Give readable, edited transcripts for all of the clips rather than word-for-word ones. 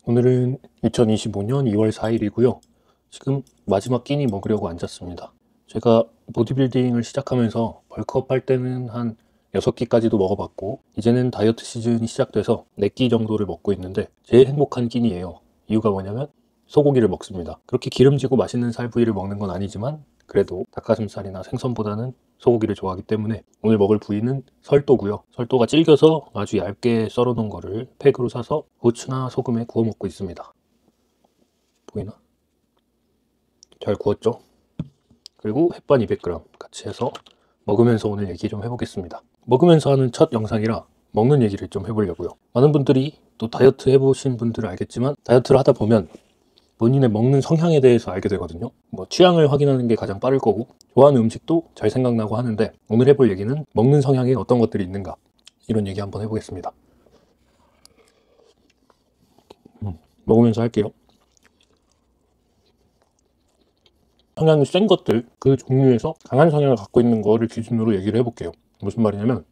오늘은 2025년 2월 4일이고요. 지금 마지막 끼니 먹으려고 앉았습니다. 제가 보디빌딩을 시작하면서 벌크업 할 때는 한 6끼까지도 먹어봤고, 이제는 다이어트 시즌이 시작돼서 4끼 정도를 먹고 있는데 제일 행복한 끼니예요. 이유가 뭐냐면 소고기를 먹습니다. 그렇게 기름지고 맛있는 살 부위를 먹는 건 아니지만 그래도 닭가슴살이나 생선보다는 소고기를 좋아하기 때문에 오늘 먹을 부위는 설도고요. 설도가 질겨서 아주 얇게 썰어 놓은 거를 팩으로 사서 후추나 소금에 구워 먹고 있습니다. 보이나? 잘 구웠죠? 그리고 햇반 200g 같이 해서 먹으면서 오늘 얘기 좀 해보겠습니다. 먹으면서 하는 첫 영상이라 먹는 얘기를 좀 해보려고요. 많은 분들이 또 다이어트 해보신 분들은 알겠지만 다이어트를 하다 보면 본인의 먹는 성향에 대해서 알게 되거든요. 취향을 확인하는 게 가장 빠를 거고 좋아하는 음식도 잘 생각나고 하는데, 오늘 해볼 얘기는 먹는 성향에 어떤 것들이 있는가, 이런 얘기 한번 해보겠습니다. 먹으면서 할게요. 성향이 센 것들, 그 종류에서 강한 성향을 갖고 있는 거를 기준으로 얘기를 해볼게요. 무슨 말이냐면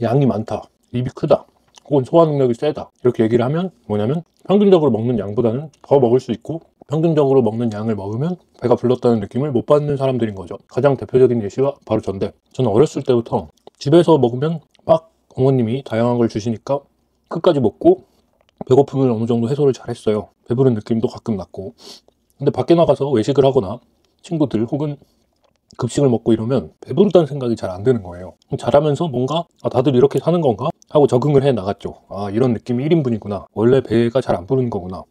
양이 많다, 입이 크다, 혹은 소화 능력이 세다, 이렇게 얘기를 하면 뭐냐면 평균적으로 먹는 양보다는 더 먹을 수 있고 평균적으로 먹는 양을 먹으면 배가 불렀다는 느낌을 못 받는 사람들인 거죠. 가장 대표적인 예시가 바로 전데, 저는 어렸을 때부터 집에서 먹으면 막 어머님이 다양한 걸 주시니까 끝까지 먹고 배고픔을 어느 정도 해소를 잘 했어요. 배부른 느낌도 가끔 났고. 근데 밖에 나가서 외식을 하거나 친구들 혹은 급식을 먹고 이러면 배부르다는 생각이 잘 안 드는 거예요. 자라면서 뭔가 다들 이렇게 사는 건가 하고 적응을 해 나갔죠. 이런 느낌이 1인분이구나, 원래 배가 잘 안 부르는 거구나.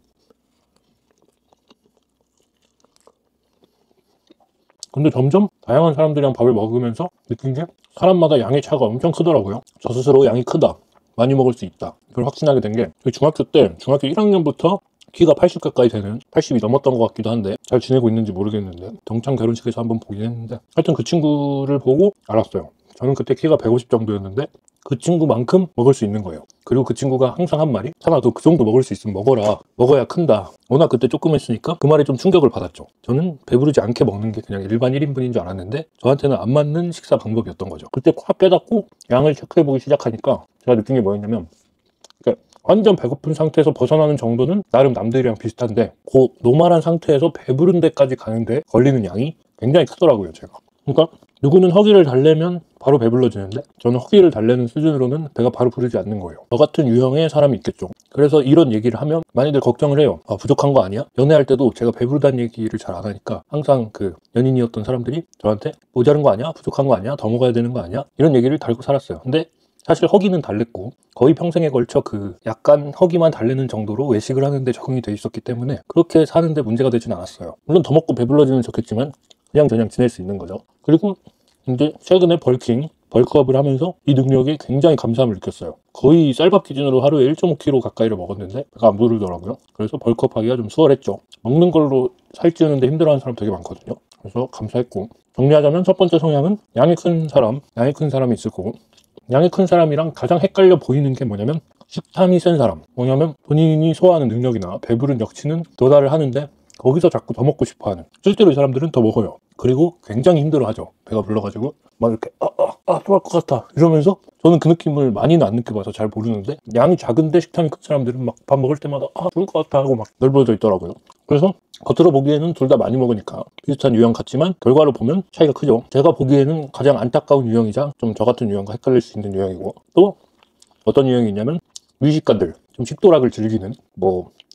근데 점점 다양한 사람들이랑 밥을 먹으면서 느낀 게 사람마다 양의 차가 엄청 크더라고요. 저 스스로 양이 크다, 많이 먹을 수 있다, 이걸 확신하게 된 게 중학교 1학년부터 키가 80 가까이 되는, 80이 넘었던 것 같기도 한데 잘 지내고 있는지 모르겠는데 동창 결혼식에서 한번 보긴 했는데, 하여튼 그 친구를 보고 알았어요. 저는 그때 키가 150 정도였는데 그 친구만큼 먹을 수 있는 거예요. 그리고 그 친구가 항상 한 말이, 찬아 너 그 정도 먹을 수 있으면 먹어라, 먹어야 큰다. 워낙 그때 조금 했으니까 그 말에 좀 충격을 받았죠. 저는 배부르지 않게 먹는 게 그냥 일반 1인분인 줄 알았는데 저한테는 안 맞는 식사 방법이었던 거죠. 그때 확 깨닫고 양을 체크해보기 시작하니까 제가 느낀 게 뭐였냐면, 완전 배고픈 상태에서 벗어나는 정도는 나름 남들이랑 비슷한데 그 노멀한 상태에서 배부른 데까지 가는데 걸리는 양이 굉장히 크더라고요, 제가. 그러니까 누구는 허기를 달래면 바로 배불러지는데 저는 허기를 달래는 수준으로는 배가 바로 부르지 않는 거예요. 저 같은 유형의 사람이 있겠죠. 그래서 이런 얘기를 하면 많이들 걱정을 해요. 부족한 거 아니야? 연애할 때도 제가 배부르다는 얘기를 잘 안 하니까 항상 그 연인이었던 사람들이 저한테 모자른 거 아니야? 부족한 거 아니야? 더 먹어야 되는 거 아니야? 이런 얘기를 달고 살았어요. 근데 사실 허기는 달랬고 거의 평생에 걸쳐 그 약간 허기만 달래는 정도로 외식을 하는데 적응이 돼 있었기 때문에 그렇게 사는데 문제가 되진 않았어요. 물론 더 먹고 배불러지면 좋겠지만 그냥 지낼 수 있는 거죠. 그리고 이제 최근에 벌크업을 하면서 이 능력이 굉장히 감사함을 느꼈어요. 거의 쌀밥 기준으로 하루에 1.5kg 가까이를 먹었는데 배가 안 부르더라고요. 그래서 벌크업 하기가 좀 수월했죠. 먹는 걸로 살찌우는데 힘들어하는 사람 되게 많거든요. 그래서 감사했고, 정리하자면 첫 번째 성향은 양이 큰 사람이 있을 거고, 양이 큰 사람이랑 가장 헷갈려 보이는 게 뭐냐면 식탐이 센 사람. 뭐냐면 본인이 소화하는 능력이나 배부른 역치는 도달을 하는데 거기서 자꾸 더 먹고 싶어하는, 실제로 이 사람들은 더 먹어요. 그리고 굉장히 힘들어하죠. 배가 불러가지고 막 이렇게 토할 것 같아 이러면서, 저는 그 느낌을 많이는 안 느껴봐서 잘 모르는데 양이 작은데 식탐이 큰 사람들은 막 밥 먹을 때마다 죽을 것 같아 하고 막 널브러져 있더라고요. 그래서 겉으로 보기에는 둘 다 많이 먹으니까 비슷한 유형 같지만 결과로 보면 차이가 크죠. 제가 보기에는 가장 안타까운 유형이자 좀 저 같은 유형과 헷갈릴 수 있는 유형이고, 또 어떤 유형이 있냐면 미식가들, 좀 식도락을 즐기는,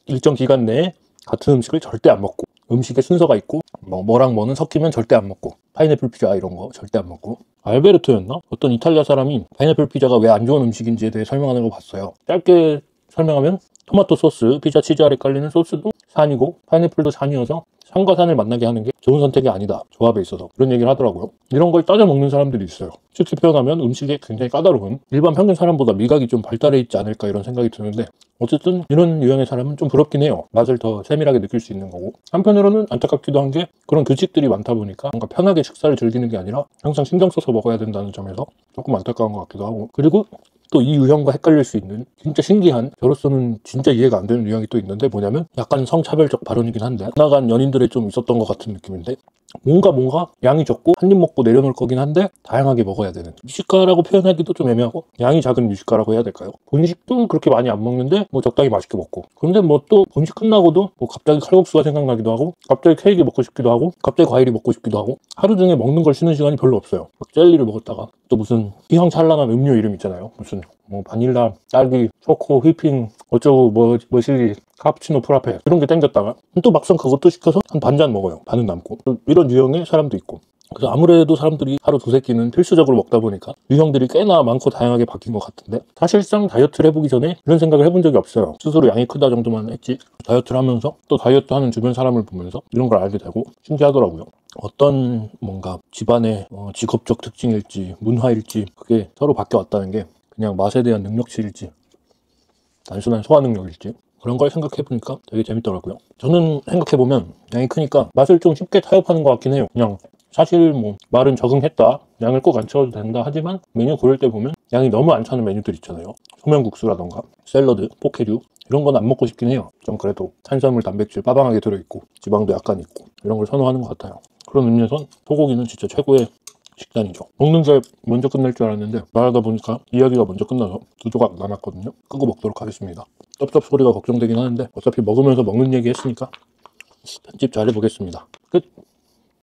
일정 기간 내에 같은 음식을 절대 안 먹고, 음식에 순서가 있고 뭐랑 뭐는 섞이면 절대 안 먹고, 파인애플 피자 이런 거 절대 안 먹고. 알베르토였나? 어떤 이탈리아 사람이 파인애플 피자가 왜 안 좋은 음식인지에 대해 설명하는 거 봤어요. 짧게 설명하면 토마토 소스, 피자 치즈 아래 깔리는 소스도 산이고 파인애플도 산이어서 산과 산을 만나게 하는 게 좋은 선택이 아니다, 조합에 있어서. 그런 얘기를 하더라고요. 이런 걸 따져 먹는 사람들이 있어요. 쉽게 표현하면 음식에 굉장히 까다로운, 일반 평균 사람보다 미각이 좀 발달해 있지 않을까 이런 생각이 드는데, 어쨌든 이런 유형의 사람은 좀 부럽긴 해요. 맛을 더 세밀하게 느낄 수 있는 거고. 한편으로는 안타깝기도 한 게 그런 규칙들이 많다 보니까 뭔가 편하게 식사를 즐기는 게 아니라 항상 신경 써서 먹어야 된다는 점에서 조금 안타까운 것 같기도 하고. 그리고 또 이 유형과 헷갈릴 수 있는 진짜 신기한, 저로서는 진짜 이해가 안 되는 유형이 또 있는데 뭐냐면 약간 성차별적 발언이긴 한데 나간 연인들에 좀 있었던 것 같은 느낌인데 뭔가 양이 적고 한 입 먹고 내려놓을 거긴 한데 다양하게 먹어야 되는 미식가라고 표현하기도 좀 애매하고 양이 작은 미식가라고 해야 될까요? 본식도 그렇게 많이 안 먹는데 뭐 적당히 맛있게 먹고 그런데 뭐 또 본식 끝나고도 뭐 갑자기 칼국수가 생각나기도 하고 갑자기 케이크 먹고 싶기도 하고 갑자기 과일이 먹고 싶기도 하고 하루 중에 먹는 걸 쉬는 시간이 별로 없어요. 막 젤리를 먹었다가 또 무슨 휘황찬란한 음료 이름 있잖아요. 무슨 뭐 바닐라, 딸기, 초코, 휘핑 어쩌고 뭐시 카푸치노 프라페 이런 게 땡겼다가 또 막상 그것도 시켜서 한 반잔 먹어요. 반은 남고 이런 유형의 사람도 있고 그래서 아무래도 사람들이 하루 두세 끼는 필수적으로 먹다 보니까 유형들이 꽤나 많고 다양하게 바뀐 것 같은데 사실상 다이어트를 해보기 전에 이런 생각을 해본 적이 없어요. 스스로 양이 크다 정도만 했지 다이어트를 하면서 또 다이어트 하는 주변 사람을 보면서 이런 걸 알게 되고 신기하더라고요. 어떤 뭔가 집안의 직업적 특징일지 문화일지 그게 서로 바뀌어왔다는 게 그냥 맛에 대한 능력치일지 단순한 소화 능력일지 그런 걸 생각해보니까 되게 재밌더라고요. 저는 생각해보면 양이 크니까 맛을 좀 쉽게 타협하는 것 같긴 해요. 그냥 사실 뭐 말은 적응했다 양을 꼭 안 채워도 된다 하지만 메뉴 고를 때 보면 양이 너무 안 차는 메뉴들 있잖아요. 소면국수라던가 샐러드, 포케류 이런 건 안 먹고 싶긴 해요. 좀 그래도 탄수화물, 단백질 빠방하게 들어있고 지방도 약간 있고 이런 걸 선호하는 것 같아요. 그런 의미에선 소고기는 진짜 최고의 식단이죠. 먹는 게 먼저 끝날 줄 알았는데 말하다 보니까 이야기가 먼저 끝나서 두 조각 남았거든요. 끄고 먹도록 하겠습니다. 쩝쩝 소리가 걱정되긴 하는데 어차피 먹으면서 먹는 얘기 했으니까 편집 잘 해보겠습니다. 끝!